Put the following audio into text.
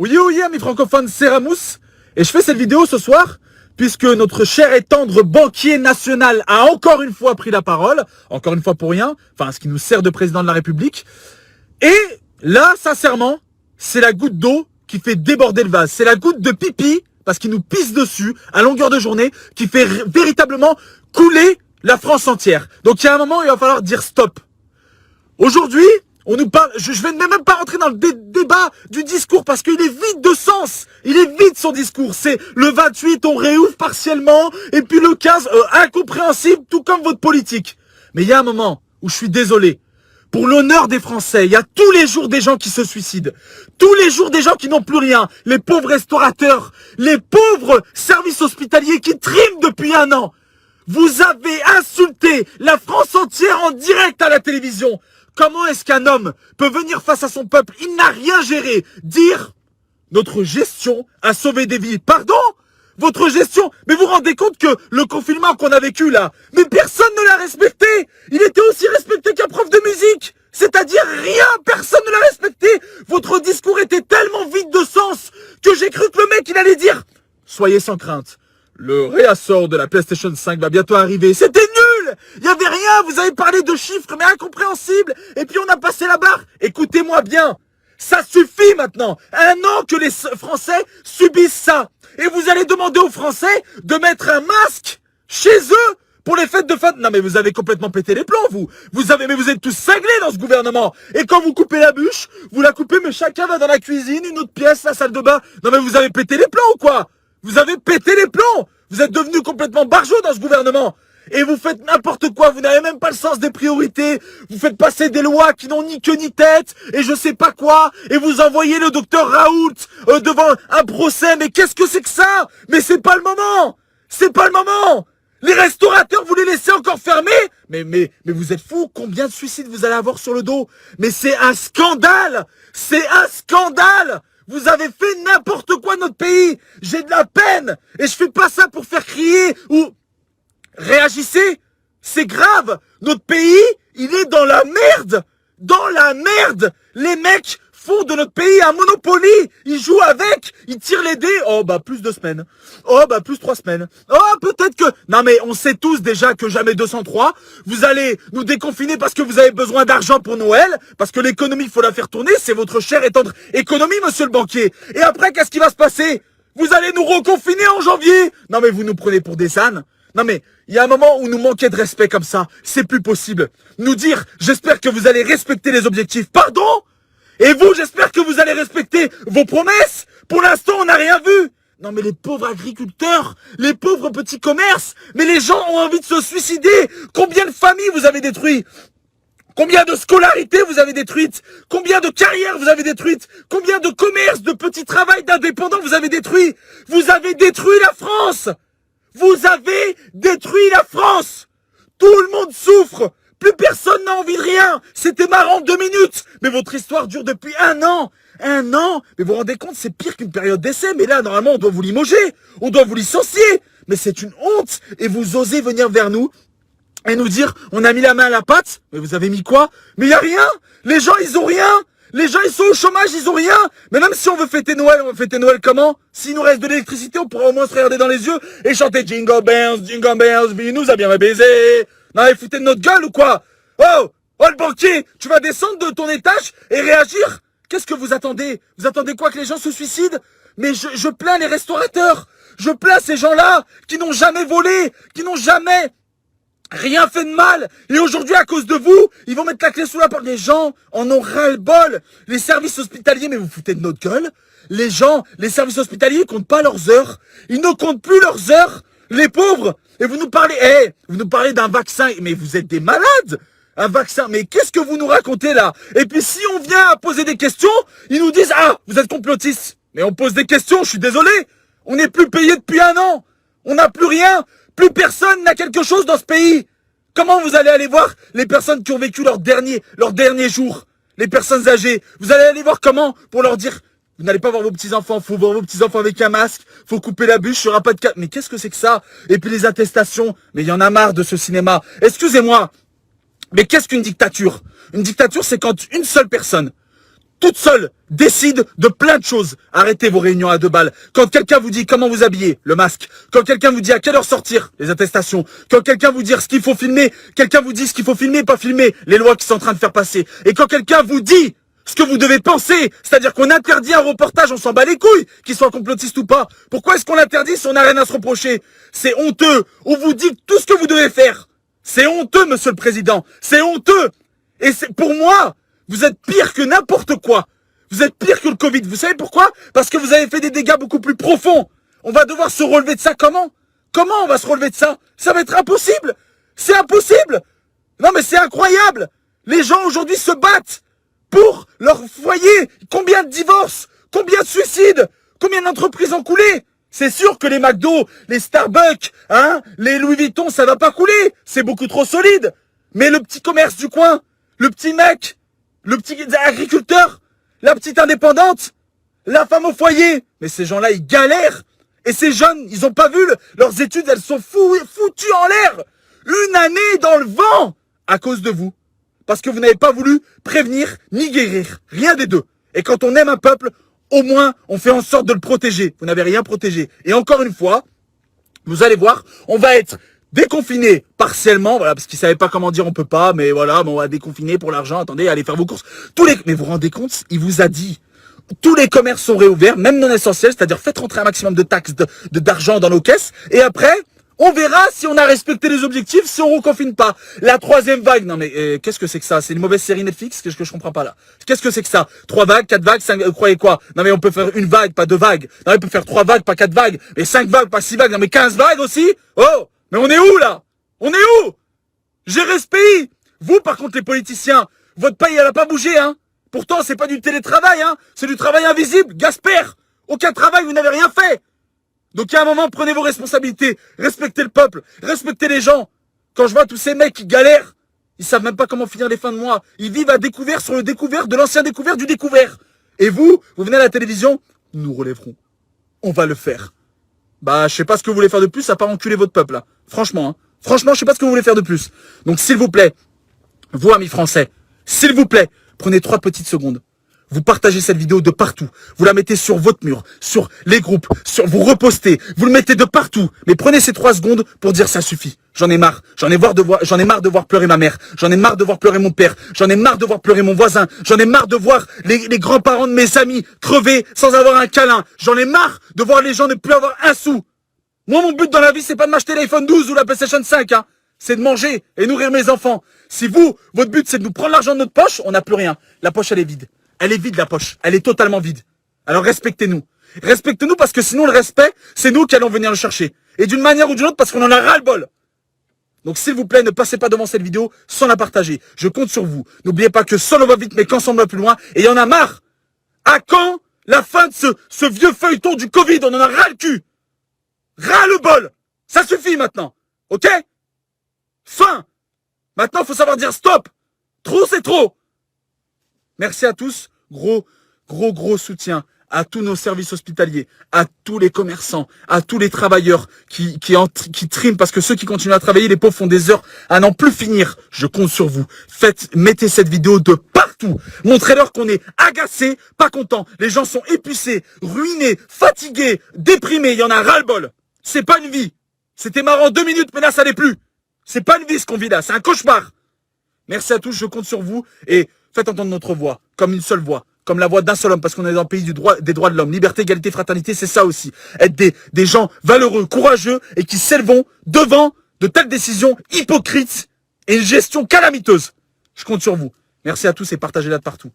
Oui, amis francophones, c'est Ramous. Et je fais cette vidéo ce soir puisque notre cher et tendre banquier national a encore une fois pris la parole. Encore une fois pour rien. Enfin, ce qui nous sert de président de la République. Et là, sincèrement, c'est la goutte d'eau qui fait déborder le vase. C'est la goutte de pipi, parce qu'il nous pisse dessus à longueur de journée, qui fait véritablement couler la France entière. Donc il y a un moment où il va falloir dire stop. Aujourd'hui, on nous parle, je vais même pas rentrer dans le débat du discours parce qu'il est vide de sens. Il est vide son discours. C'est le 28, on réouvre partiellement, et puis le 15, incompréhensible, tout comme votre politique. Mais il y a un moment où je suis désolé. Pour l'honneur des Français, il y a tous les jours des gens qui se suicident. Tous les jours des gens qui n'ont plus rien. Les pauvres restaurateurs, les pauvres services hospitaliers qui triment depuis un an. Vous avez insulté la France entière en direct à la télévision. Comment est-ce qu'un homme peut venir face à son peuple? Il n'a rien géré. Dire notre gestion a sauvé des vies. Pardon? Votre gestion? Mais vous vous rendez compte que le confinement qu'on a vécu là, mais personne ne l'a respecté. Il était aussi respecté qu'un prof de musique. C'est-à-dire rien, personne ne l'a respecté. Votre discours était tellement vide de sens que j'ai cru que le mec il allait dire soyez sans crainte. Le réassort de la PlayStation 5 va bientôt arriver. C'était nul! Il n'y avait rien, vous avez parlé de chiffres mais incompréhensibles. Et puis on a passé la barre. Écoutez-moi bien. Ça suffit maintenant. Un an que les Français subissent ça. Et vous allez demander aux Français de mettre un masque chez eux pour les fêtes de fin. Non mais vous avez complètement pété les plombs, vous. Mais vous êtes tous cinglés dans ce gouvernement. Et quand vous coupez la bûche, vous la coupez mais chacun va dans la cuisine, une autre pièce, la salle de bain. Non mais vous avez pété les plombs ou quoi? Vous avez pété les plombs. Vous êtes devenus complètement barjots dans ce gouvernement. Et vous faites n'importe quoi, vous n'avez même pas le sens des priorités, vous faites passer des lois qui n'ont ni queue ni tête, et je sais pas quoi, et vous envoyez le docteur Raoult devant un procès, mais qu'est-ce que c'est que ça? Mais c'est pas le moment. C'est pas le moment. Les restaurateurs, vous les laissez encore fermer? Mais vous êtes fous, combien de suicides vous allez avoir sur le dos? Mais c'est un scandale. C'est un scandale. Vous avez fait n'importe quoi de notre pays. J'ai de la peine, et je fais pas ça pour faire crier ou... Réagissez, c'est grave. Notre pays, il est dans la merde. Dans la merde. Les mecs font de notre pays un Monopoly. Ils jouent avec, ils tirent les dés. Oh bah plus 2 semaines. Oh bah plus 3 semaines. Oh peut-être que... Non mais on sait tous déjà que jamais 203. Vous allez nous déconfiner parce que vous avez besoin d'argent pour Noël. Parce que l'économie, il faut la faire tourner. C'est votre chère et tendre économie, monsieur le banquier. Et après, qu'est-ce qui va se passer? Vous allez nous reconfiner en janvier. Non mais vous nous prenez pour des ânes. Non mais, il y a un moment où nous manquait de respect comme ça. C'est plus possible. Nous dire, j'espère que vous allez respecter les objectifs. Pardon? Et vous, j'espère que vous allez respecter vos promesses. Pour l'instant, on n'a rien vu. Non mais les pauvres agriculteurs, les pauvres petits commerces, mais les gens ont envie de se suicider. Combien de familles vous avez détruites? Combien de scolarités vous avez détruites? Combien de carrières vous avez détruites? Combien de commerces, de petits travails, d'indépendants vous avez détruits? Vous avez détruit la France. Vous avez détruit la France. Tout le monde souffre. Plus personne n'a envie de rien. C'était marrant 2 minutes. Mais votre histoire dure depuis 1 an. 1 an. Mais vous vous rendez compte, c'est pire qu'une période d'essai. Mais là, normalement, on doit vous limoger. On doit vous licencier. Mais c'est une honte. Et vous osez venir vers nous et nous dire, on a mis la main à la pâte. Mais vous avez mis quoi? Mais il n'y a rien. Les gens, ils ont rien. Les gens, ils sont au chômage, ils ont rien. Mais même si on veut fêter Noël, on va fêter Noël comment? S'il nous reste de l'électricité, on pourra au moins se regarder dans les yeux et chanter Jingle Bells, vie nous a bien baisé. Non, mais foutez de notre gueule ou quoi? Oh le banquier, tu vas descendre de ton étage et réagir? Qu'est-ce que vous attendez? Vous attendez quoi, que les gens se suicident? Mais je plains les restaurateurs. Je plains ces gens-là qui n'ont jamais volé, qui n'ont jamais... rien fait de mal. Et aujourd'hui, à cause de vous, ils vont mettre la clé sous la porte. Les gens en ont ras-le-bol. Les services hospitaliers, mais vous foutez de notre gueule. Les gens, les services hospitaliers, ils comptent pas leurs heures. Ils ne comptent plus leurs heures. Les pauvres. Et vous nous parlez, vous nous parlez d'un vaccin. Mais vous êtes des malades. Un vaccin. Mais qu'est-ce que vous nous racontez là? Et puis si on vient à poser des questions, ils nous disent, ah, vous êtes complotistes. Mais on pose des questions, je suis désolé. On n'est plus payé depuis 1 an. On n'a plus rien. Plus personne n'a quelque chose dans ce pays. Comment vous allez aller voir les personnes qui ont vécu leur dernier jour? Les personnes âgées. Vous allez aller voir comment? Pour leur dire, vous n'allez pas voir vos petits-enfants. Faut voir vos petits-enfants avec un masque. Faut couper la bûche, il n'y aura pas de cas. Mais qu'est-ce que c'est que ça? Et puis les attestations. Mais il y en a marre de ce cinéma. Excusez-moi. Mais qu'est-ce qu'une dictature? Une dictature, c'est quand une seule personne, toute seule, décide de plein de choses. Arrêtez vos réunions à 2 balles. Quand quelqu'un vous dit comment vous habiller, le masque. Quand quelqu'un vous dit à quelle heure sortir, les attestations. Quand quelqu'un vous dit ce qu'il faut filmer, quelqu'un vous dit ce qu'il faut filmer, pas filmer, les lois qui sont en train de faire passer. Et quand quelqu'un vous dit ce que vous devez penser, c'est-à-dire qu'on interdit un reportage, on s'en bat les couilles, qu'il soit complotiste ou pas. Pourquoi est-ce qu'on l'interdit si on n'a rien à se reprocher? C'est honteux. On vous dit tout ce que vous devez faire. C'est honteux, monsieur le président. C'est honteux. Et c'est, pour moi, vous êtes pire que n'importe quoi. Vous êtes pire que le Covid. Vous savez pourquoi? Parce que vous avez fait des dégâts beaucoup plus profonds. On va devoir se relever de ça comment? Comment on va se relever de ça? Ça va être impossible. C'est impossible. Non mais c'est incroyable. Les gens aujourd'hui se battent pour leur foyer. Combien de divorces? Combien de suicides? Combien d'entreprises ont coulé? C'est sûr que les McDo, les Starbucks, hein, les Louis Vuitton, ça va pas couler. C'est beaucoup trop solide. Mais le petit commerce du coin, le petit mec, le petit agriculteur, la petite indépendante, la femme au foyer. Mais ces gens-là, ils galèrent. Et ces jeunes, ils ont pas vu leurs études, elles sont foutues en l'air. Une année dans le vent à cause de vous. Parce que vous n'avez pas voulu prévenir ni guérir. Rien des deux. Et quand on aime un peuple, au moins, on fait en sorte de le protéger. Vous n'avez rien protégé. Et encore une fois, vous allez voir, on va être déconfiné partiellement, voilà, parce qu'ils savaient pas comment dire on peut pas, mais voilà, bon, on va déconfiner pour l'argent, attendez, allez faire vos courses. Mais vous vous rendez compte, il vous a dit, tous les commerces sont réouverts, même non essentiels, c'est-à-dire faites rentrer un maximum de taxes, d'argent dans nos caisses, et après, on verra si on a respecté les objectifs, si on reconfine pas. La 3e vague, non mais qu'est-ce que c'est que ça? C'est une mauvaise série Netflix que je comprends pas là. Qu'est-ce que c'est que ça? 3 vagues, 4 vagues, 5, vous croyez quoi? Non mais on peut faire une vague, pas 2 vagues. Non mais on peut faire 3 vagues, pas 4 vagues. Mais 5 vagues, pas 6 vagues. Non mais 15 vagues aussi? Oh! Mais on est où là? On est où? Gérez ce pays. Vous par contre les politiciens, votre pays elle a pas bougé hein. Pourtant c'est pas du télétravail hein. C'est du travail invisible. Gasper. Aucun travail, vous n'avez rien fait. Donc à un moment, prenez vos responsabilités, respectez le peuple, respectez les gens. Quand je vois tous ces mecs qui galèrent, ils savent même pas comment finir les fins de mois. Ils vivent à découvert sur le découvert de l'ancien découvert du découvert. Et vous venez à la télévision, nous relèverons. On va le faire. Bah, je sais pas ce que vous voulez faire de plus à part enculer votre peuple là. Franchement, hein. Franchement, je sais pas ce que vous voulez faire de plus. Donc s'il vous plaît, vous amis français, s'il vous plaît, prenez 3 petites secondes. Vous partagez cette vidéo de partout. Vous la mettez sur votre mur, sur les groupes, vous repostez. Vous le mettez de partout. Mais prenez ces 3 secondes pour dire ça suffit. J'en ai marre. J'en ai marre de voir pleurer ma mère. J'en ai marre de voir pleurer mon père. J'en ai marre de voir pleurer mon voisin. J'en ai marre de voir les grands-parents de mes amis crever sans avoir un câlin. J'en ai marre de voir les gens ne plus avoir un sou. Moi, mon but dans la vie, c'est pas de m'acheter l'iPhone 12 ou la PlayStation 5, hein. C'est de manger et nourrir mes enfants. Si votre but, c'est de nous prendre l'argent de notre poche, on n'a plus rien. La poche, elle est vide. Elle est vide, la poche. Elle est totalement vide. Alors respectez-nous. Respectez-nous parce que sinon le respect, c'est nous qui allons venir le chercher. Et d'une manière ou d'une autre parce qu'on en a ras-le-bol. Donc s'il vous plaît, ne passez pas devant cette vidéo sans la partager. Je compte sur vous. N'oubliez pas que seul on va vite mais qu'ensemble on va plus loin. Et il y en a marre. À quand la fin de ce vieux feuilleton du Covid? On en a ras le cul. Ras-le-bol. Ça suffit maintenant. Ok? Fin. Maintenant, il faut savoir dire stop. Trop, c'est trop. Merci à tous. Gros soutien à tous nos services hospitaliers, à tous les commerçants, à tous les travailleurs qui triment parce que ceux qui continuent à travailler, les pauvres font des heures à n'en plus finir. Je compte sur vous. Mettez cette vidéo de partout. Montrez-leur qu'on est agacés, pas contents. Les gens sont épuisés, ruinés, fatigués, déprimés. Il y en a ras-le-bol. C'est pas une vie. C'était marrant 2 minutes, mais là, ça n'est plus. C'est pas une vie ce qu'on vit là. C'est un cauchemar. Merci à tous. Je compte sur vous et faites entendre notre voix comme une seule voix. Comme la voix d'un seul homme, parce qu'on est dans le pays des droits de l'homme. Liberté, égalité, fraternité, c'est ça aussi. Être des gens valeureux, courageux et qui s'élèveront devant de telles décisions hypocrites et une gestion calamiteuse. Je compte sur vous. Merci à tous et partagez-la de partout.